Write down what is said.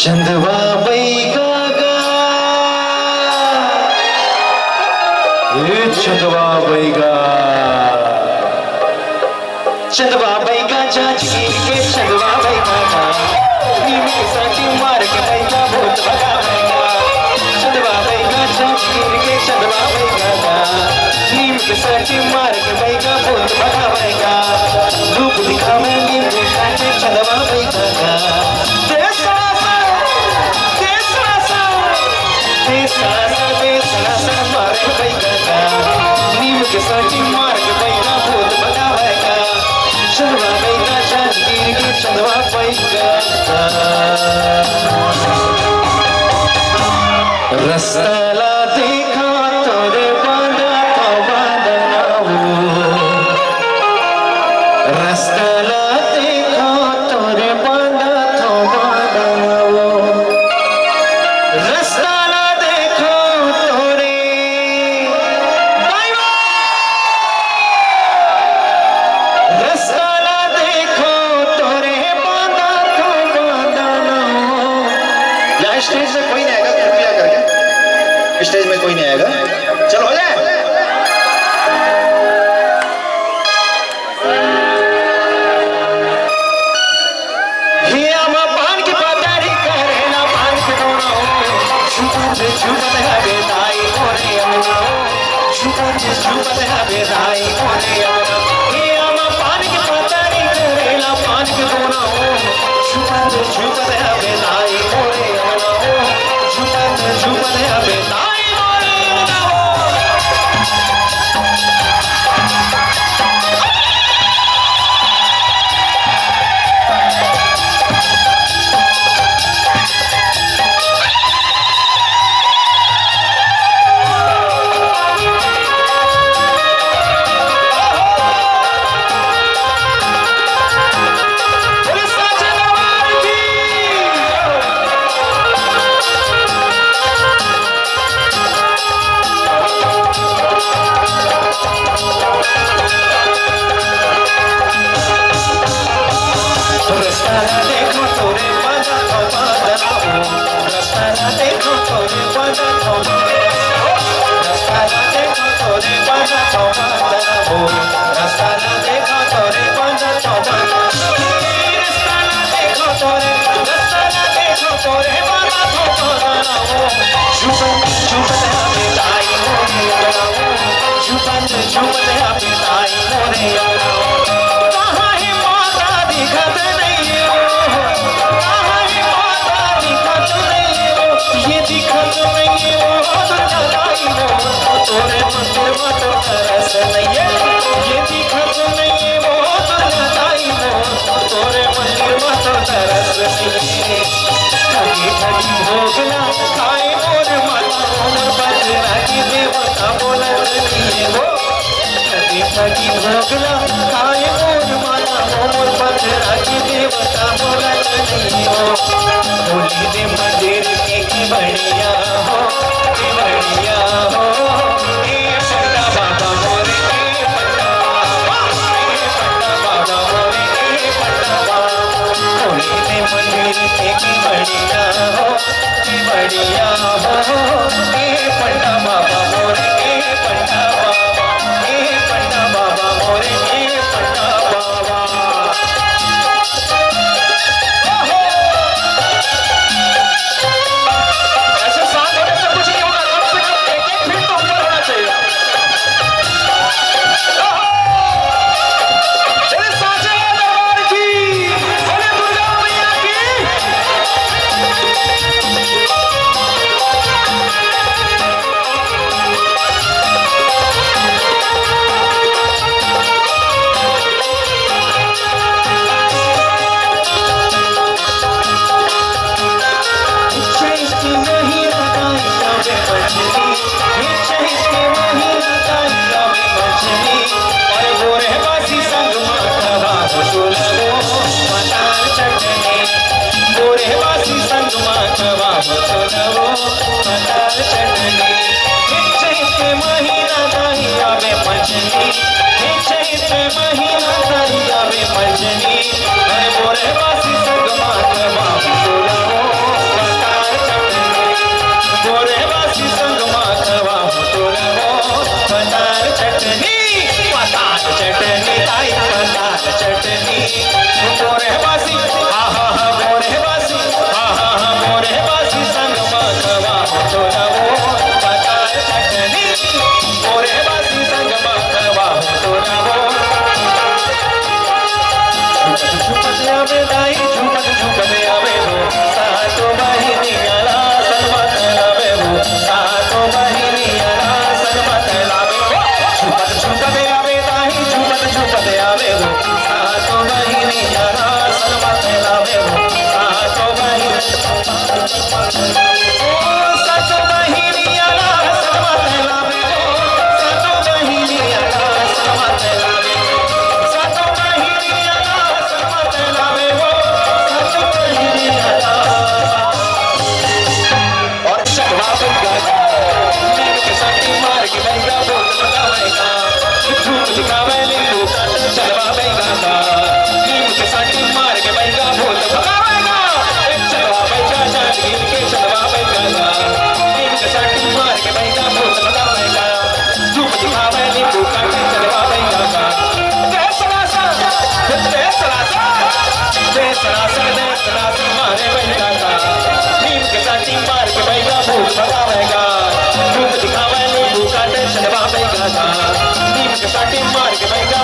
चंदवा बैगा चंदवा बैगा चंदवा बैगा जाजगीर के चंदवा बैगा नीम के साथी मार के बैगा भूत भगावेगा। चंदवा बैगा जाजगीर के चंदवा बैगा नीम के साथी मार के बैगा भूत भगावेगा। रूप दिखावेंगे देखा के चंदवा बैगा नीम के साथी मार के बैगा भूत भगावेगा। चंदवा बैगा जाजगीर के चंदवा बैगा रस्ता देखा तोरे बांधा तो बांधना रस्ता देखा तोरे बांधा तो बांधना रस्ता स्टेज में कोई नहीं आएगा, कृपया करके स्टेज में कोई नहीं आएगा। चलो हो जाए। पान की पतारी करे ना पान के दोनों छुपत है बेदाई मोरे अमना छुपत है बेदाई मोरे अमना पान की पतारी करे ना पान के दोनों छुपत है बेदाई मोरे छुपत है बेदाई मोरे भोगला खाए मोर माता मोर पथरा की देवता बोलत नहीं हो बोली दे मंदिर की बढ़िया हो ए पंडा बाबा मोरे ए पंडा बाबा मोरे ए पंडा बाबा बोली दे मंदिर की बढ़िया हो ए पंडा बाबा मोरे ए पंडा महीना सातो बहिणीला समात लावे सातो बहिणीला समात लावे सातो बहिणीला समात लावे सातो बहिणीला और चढ़वा बैगा नीम के साथी मार के बैगा बोल लगावेगा झूठ दिखावे नींबू काट चढ़वा बैगा नीम के साथी मार के बैगा बोल लगावेगा चढ़वा बैगा जान गिर के चढ़वा बैगा नीम के साथी मार के बैगा बोल लगावेगा झूठ दिखावे नींबू काट चढ़वा बैगा देसरासा मारे बैगा नीम के साथी मार के बैगा भूत भगावेगा धूप दिखावे नींबू काटे चढ़वा बैगा नीम के साथी मार के बैगा